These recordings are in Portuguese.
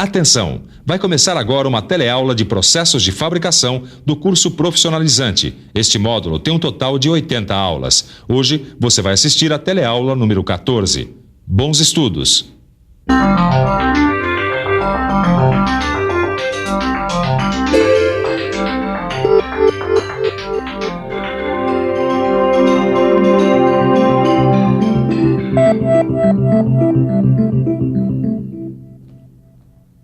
Atenção! Vai começar agora uma teleaula de processos de fabricação do curso profissionalizante. Este módulo tem um total de 80 aulas. Hoje você vai assistir a teleaula número 14. Bons estudos!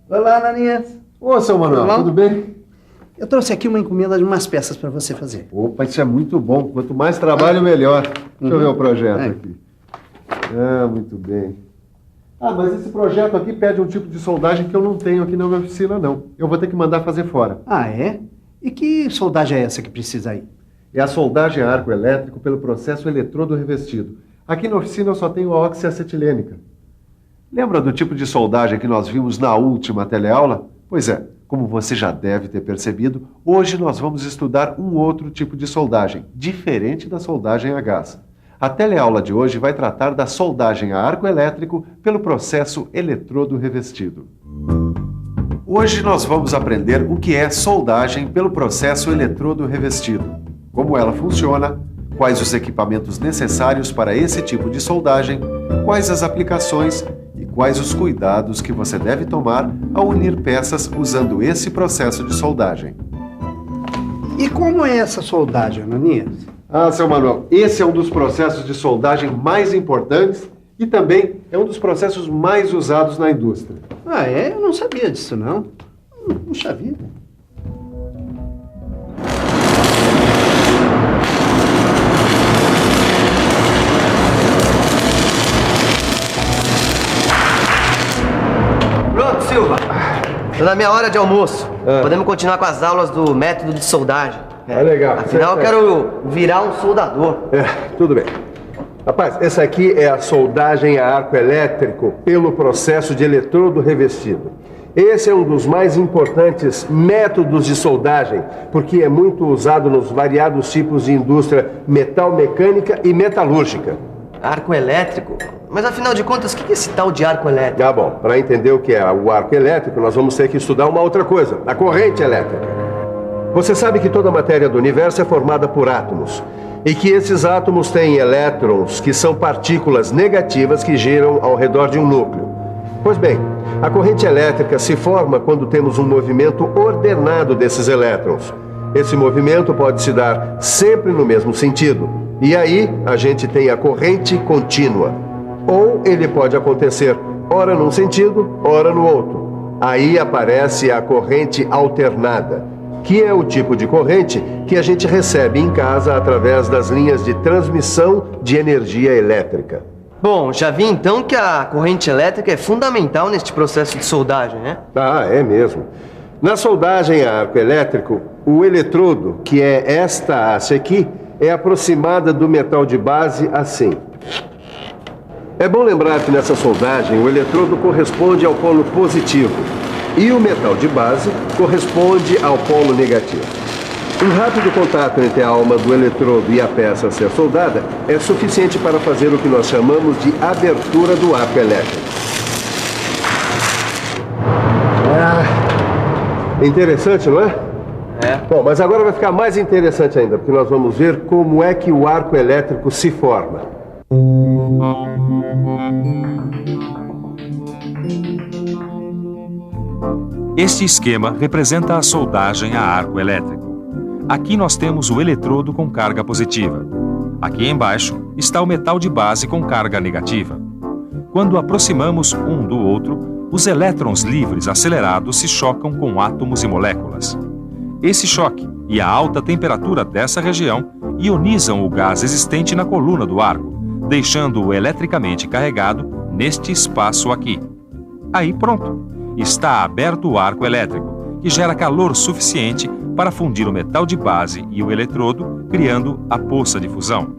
Olá, Ananias. Ô, seu Manuel, tudo bem? Eu trouxe aqui uma encomenda de umas peças para você fazer. Opa, isso é muito bom. Quanto mais trabalho, melhor. Deixa eu ver o projeto aqui. Ah, muito bem. Ah, mas esse projeto aqui pede um tipo de soldagem que eu não tenho aqui na minha oficina, não. Eu vou ter que mandar fazer fora. Ah, é? E que soldagem é essa que precisa aí? É a soldagem a arco elétrico pelo processo eletrodo revestido. Aqui na oficina eu só tenho a oxiacetilênica. Lembra do tipo de soldagem que nós vimos na última teleaula? Pois é, como você já deve ter percebido, hoje nós vamos estudar um outro tipo de soldagem, diferente da soldagem a gás. A teleaula de hoje vai tratar da soldagem a arco elétrico pelo processo eletrodo revestido. Hoje nós vamos aprender o que é soldagem pelo processo eletrodo revestido, como ela funciona, quais os equipamentos necessários para esse tipo de soldagem, quais as aplicações e quais os cuidados que você deve tomar ao unir peças usando esse processo de soldagem. E como é essa soldagem, Ananias? Ah, seu Manuel, esse é um dos processos de soldagem mais importantes e também é um dos processos mais usados na indústria. Ah, é? Eu não sabia disso, não. Puxa vida. Pronto, Silva. Tô na minha hora de almoço. Podemos continuar com as aulas do método de soldagem. Legal. Afinal, eu quero virar um soldador. Tudo bem. Rapaz, essa aqui é a soldagem a arco elétrico pelo processo de eletrodo revestido. Esse é um dos mais importantes métodos de soldagem, porque é muito usado nos variados tipos de indústria metal-mecânica e metalúrgica. Arco elétrico? Mas afinal de contas, o que é esse tal de arco elétrico? Ah, bom, para entender o que é o arco elétrico, nós vamos ter que estudar uma outra coisa, a corrente elétrica. Você sabe que toda a matéria do universo é formada por átomos, e que esses átomos têm elétrons, que são partículas negativas que giram ao redor de um núcleo. Pois bem, a corrente elétrica se forma quando temos um movimento ordenado desses elétrons. Esse movimento pode se dar sempre no mesmo sentido, e aí a gente tem a corrente contínua. Ou ele pode acontecer ora num sentido, ora no outro. Aí aparece a corrente alternada, que é o tipo de corrente que a gente recebe em casa através das linhas de transmissão de energia elétrica. Bom, já vi então que a corrente elétrica é fundamental neste processo de soldagem, né? Ah, é mesmo. Na soldagem a arco elétrico, o eletrodo, que é esta haste aqui, é aproximada do metal de base assim. É bom lembrar que nessa soldagem o eletrodo corresponde ao polo positivo e o metal de base corresponde ao polo negativo. Um rápido contato entre a alma do eletrodo e a peça a ser soldada é suficiente para fazer o que nós chamamos de abertura do arco elétrico. Interessante, não é? É. Bom, mas agora vai ficar mais interessante ainda, porque nós vamos ver como é que o arco elétrico se forma. Este esquema representa a soldagem a arco elétrico. Aqui nós temos o eletrodo com carga positiva. Aqui embaixo está o metal de base com carga negativa. Quando aproximamos um do outro, os elétrons livres acelerados se chocam com átomos e moléculas. Esse choque e a alta temperatura dessa região ionizam o gás existente na coluna do arco, deixando-o eletricamente carregado neste espaço aqui. Aí pronto, está aberto o arco elétrico, que gera calor suficiente para fundir o metal de base e o eletrodo, criando a poça de fusão.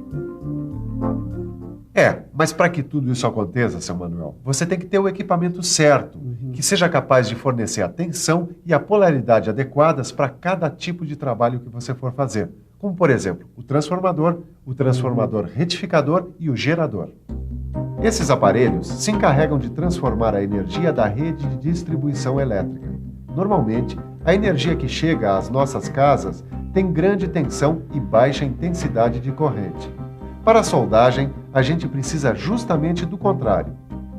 Mas para que tudo isso aconteça, seu Manuel, você tem que ter o equipamento certo, que seja capaz de fornecer a tensão e a polaridade adequadas para cada tipo de trabalho que você for fazer. Como, por exemplo, o transformador retificador e o gerador. Esses aparelhos se encarregam de transformar a energia da rede de distribuição elétrica. Normalmente, a energia que chega às nossas casas tem grande tensão e baixa intensidade de corrente. Para a soldagem, a gente precisa justamente do contrário.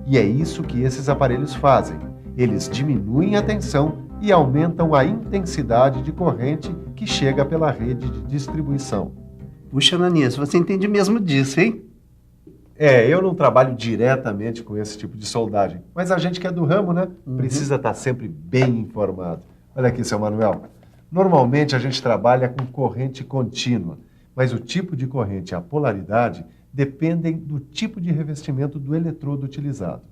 E é isso que esses aparelhos fazem. Eles diminuem a tensão e aumentam a intensidade de corrente que chega pela rede de distribuição. Puxa, Ananias, você entende mesmo disso, hein? Eu não trabalho diretamente com esse tipo de soldagem, mas a gente que é do ramo, né, precisa estar sempre bem informado. Olha aqui, seu Manuel. Normalmente a gente trabalha com corrente contínua, mas o tipo de corrente e a polaridade dependem do tipo de revestimento do eletrodo utilizado.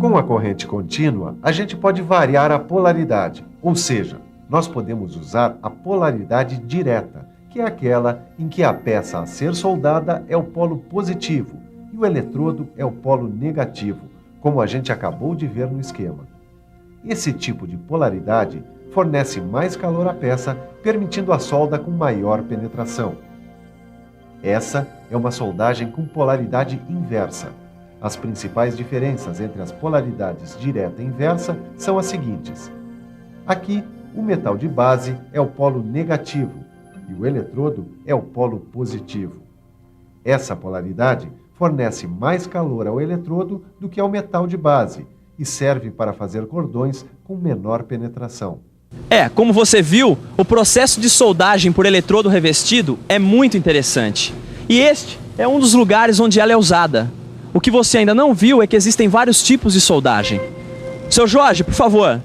Com a corrente contínua, a gente pode variar a polaridade, ou seja, nós podemos usar a polaridade direta, que é aquela em que a peça a ser soldada é o polo positivo e o eletrodo é o polo negativo, como a gente acabou de ver no esquema. Esse tipo de polaridade fornece mais calor à peça, permitindo a solda com maior penetração. Essa é uma soldagem com polaridade inversa. As principais diferenças entre as polaridades direta e inversa são as seguintes. Aqui, o metal de base é o polo negativo e o eletrodo é o polo positivo. Essa polaridade fornece mais calor ao eletrodo do que ao metal de base e serve para fazer cordões com menor penetração. Como você viu, o processo de soldagem por eletrodo revestido é muito interessante. E este é um dos lugares onde ela é usada. O que você ainda não viu é que existem vários tipos de soldagem. Seu Jorge, por favor.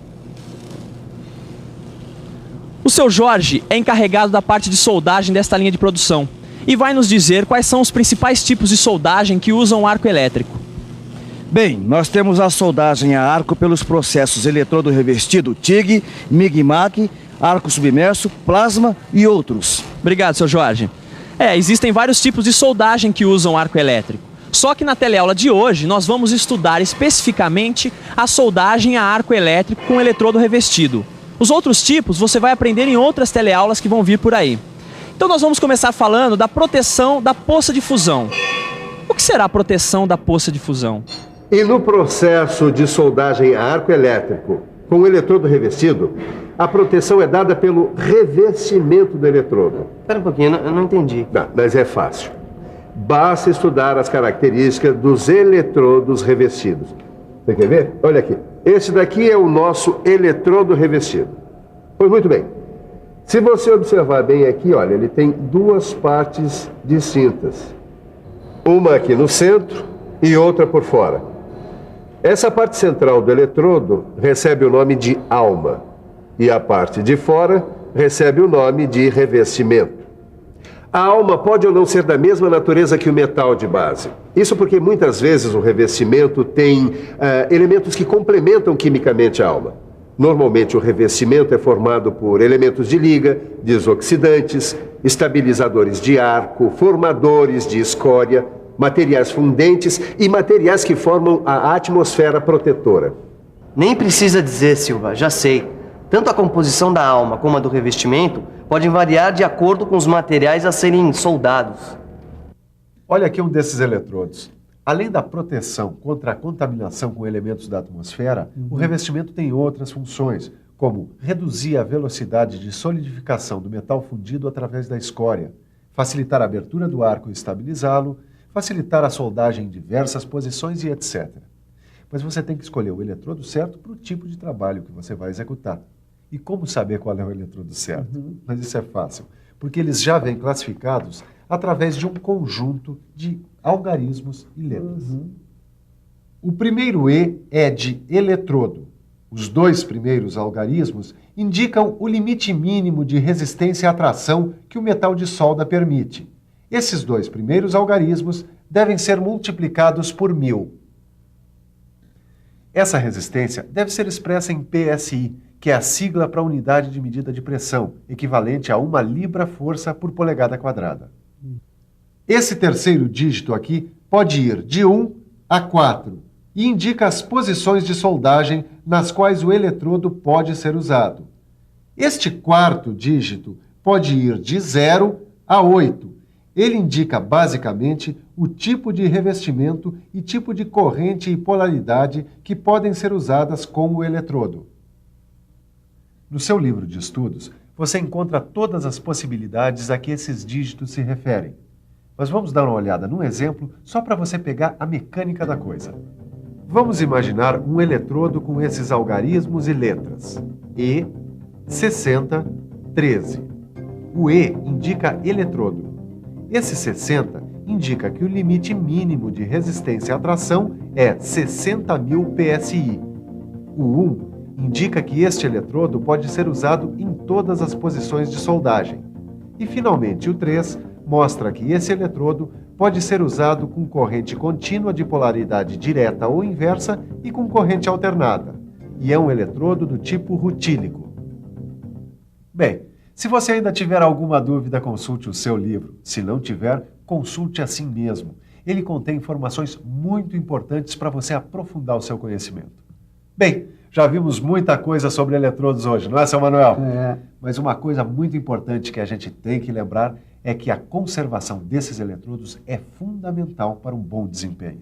O seu Jorge é encarregado da parte de soldagem desta linha de produção e vai nos dizer quais são os principais tipos de soldagem que usam arco elétrico. Bem, nós temos a soldagem a arco pelos processos eletrodo revestido TIG, MIG-MAC, arco submerso, plasma e outros. Obrigado, seu Jorge. Existem vários tipos de soldagem que usam arco elétrico. Só que na teleaula de hoje nós vamos estudar especificamente a soldagem a arco elétrico com eletrodo revestido. Os outros tipos você vai aprender em outras teleaulas que vão vir por aí. Então nós vamos começar falando da proteção da poça de fusão. O que será a proteção da poça de fusão? E no processo de soldagem a arco elétrico com o eletrodo revestido, a proteção é dada pelo revestimento do eletrodo. Espera um pouquinho, eu não entendi. Não, mas é fácil. Basta estudar as características dos eletrodos revestidos. Você quer ver? Olha aqui. Esse daqui é o nosso eletrodo revestido. Pois muito bem. Se você observar bem aqui, olha, ele tem duas partes distintas. Uma aqui no centro e outra por fora. Essa parte central do eletrodo recebe o nome de alma e a parte de fora recebe o nome de revestimento. A alma pode ou não ser da mesma natureza que o metal de base. Isso porque muitas vezes o revestimento tem elementos que complementam quimicamente a alma. Normalmente o revestimento é formado por elementos de liga, desoxidantes, estabilizadores de arco, formadores de escória, materiais fundentes e materiais que formam a atmosfera protetora. Nem precisa dizer, Silva, já sei. Tanto a composição da alma como a do revestimento podem variar de acordo com os materiais a serem soldados. Olha aqui um desses eletrodos. Além da proteção contra a contaminação com elementos da atmosfera, o revestimento tem outras funções, como reduzir a velocidade de solidificação do metal fundido através da escória, facilitar a abertura do arco e estabilizá-lo, facilitar a soldagem em diversas posições e etc. Mas você tem que escolher o eletrodo certo para o tipo de trabalho que você vai executar. E como saber qual é o eletrodo certo? Mas isso é fácil, porque eles já vêm classificados através de um conjunto de algarismos e letras. O primeiro E é de eletrodo. Os dois primeiros algarismos indicam o limite mínimo de resistência à tração que o metal de solda permite. Esses dois primeiros algarismos devem ser multiplicados por 1000. Essa resistência deve ser expressa em PSI, que é a sigla para a unidade de medida de pressão, equivalente a 1 libra-força por polegada quadrada. Esse terceiro dígito aqui pode ir de 1 a 4 e indica as posições de soldagem nas quais o eletrodo pode ser usado. Este quarto dígito pode ir de 0 a 8 Ele indica, basicamente, o tipo de revestimento e tipo de corrente e polaridade que podem ser usadas com o eletrodo. No seu livro de estudos, você encontra todas as possibilidades a que esses dígitos se referem. Mas vamos dar uma olhada num exemplo só para você pegar a mecânica da coisa. Vamos imaginar um eletrodo com esses algarismos e letras. E, 60, 13. O E indica eletrodo. Esse 60 indica que o limite mínimo de resistência à tração é 60.000 PSI. O 1 indica que este eletrodo pode ser usado em todas as posições de soldagem. E, finalmente, o 3 mostra que esse eletrodo pode ser usado com corrente contínua de polaridade direta ou inversa e com corrente alternada. E é um eletrodo do tipo rutílico. Bem, se você ainda tiver alguma dúvida, consulte o seu livro. Se não tiver, consulte assim mesmo. Ele contém informações muito importantes para você aprofundar o seu conhecimento. Bem, já vimos muita coisa sobre eletrodos hoje, não é, seu Manuel? É. Mas uma coisa muito importante que a gente tem que lembrar é que a conservação desses eletrodos é fundamental para um bom desempenho.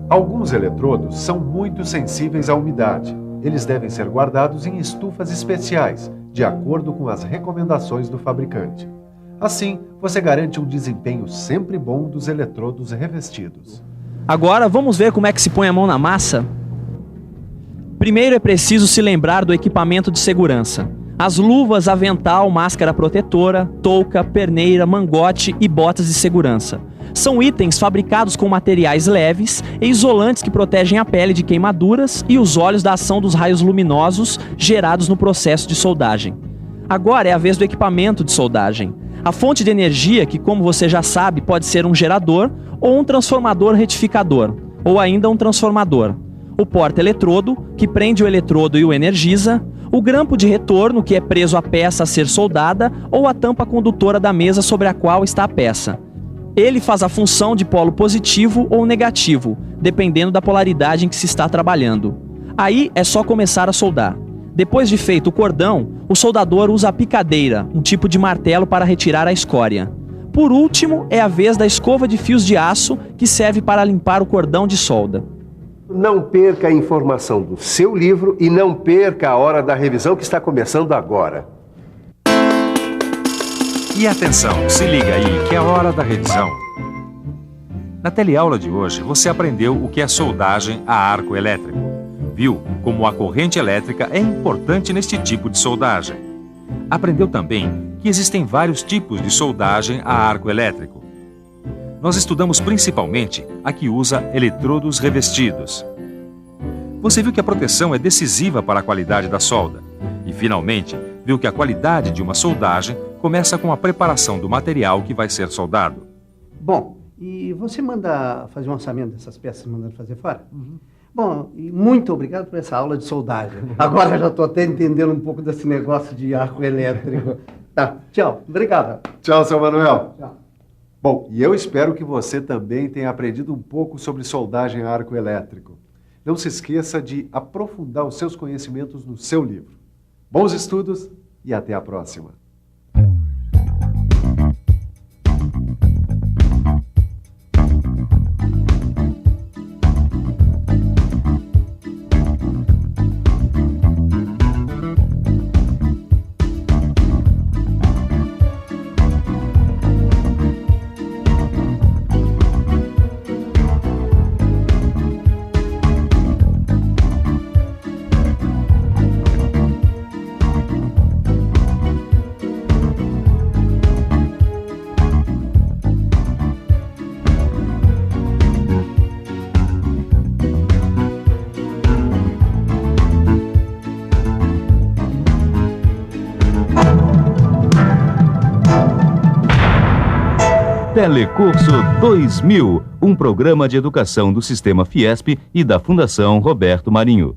Alguns eletrodos são muito sensíveis à umidade. Eles devem ser guardados em estufas especiais, de acordo com as recomendações do fabricante. Assim, você garante um desempenho sempre bom dos eletrodos revestidos. Agora vamos ver como é que se põe a mão na massa? Primeiro é preciso se lembrar do equipamento de segurança. As luvas, avental, máscara protetora, touca, perneira, mangote e botas de segurança. São itens fabricados com materiais leves e isolantes que protegem a pele de queimaduras e os olhos da ação dos raios luminosos gerados no processo de soldagem. Agora é a vez do equipamento de soldagem. A fonte de energia, que como você já sabe, pode ser um gerador ou um transformador retificador, ou ainda um transformador. O porta-eletrodo, que prende o eletrodo e o energiza, o grampo de retorno, que é preso à peça a ser soldada, ou a tampa condutora da mesa sobre a qual está a peça. Ele faz a função de polo positivo ou negativo, dependendo da polaridade em que se está trabalhando. Aí é só começar a soldar. Depois de feito o cordão, o soldador usa a picadeira, um tipo de martelo para retirar a escória. Por último, é a vez da escova de fios de aço, que serve para limpar o cordão de solda. Não perca a informação do seu livro e não perca a hora da revisão que está começando agora. E atenção, se liga aí que é a hora da revisão. Na teleaula de hoje, você aprendeu o que é soldagem a arco elétrico. Viu como a corrente elétrica é importante neste tipo de soldagem. Aprendeu também que existem vários tipos de soldagem a arco elétrico. Nós estudamos principalmente a que usa eletrodos revestidos. Você viu que a proteção é decisiva para a qualidade da solda. E, finalmente, viu que a qualidade de uma soldagem começa com a preparação do material que vai ser soldado. Bom, e você manda fazer um orçamento dessas peças mandando fazer fora? Bom, e muito obrigado por essa aula de soldagem. Agora já estou até entendendo um pouco desse negócio de arco elétrico. Tá, tchau. Obrigado. Tchau, seu Manuel. Tchau. Bom, e eu espero que você também tenha aprendido um pouco sobre soldagem a arco elétrico. Não se esqueça de aprofundar os seus conhecimentos no seu livro. Bons estudos e até a próxima. Telecurso 2000, um programa de educação do Sistema Fiesp e da Fundação Roberto Marinho.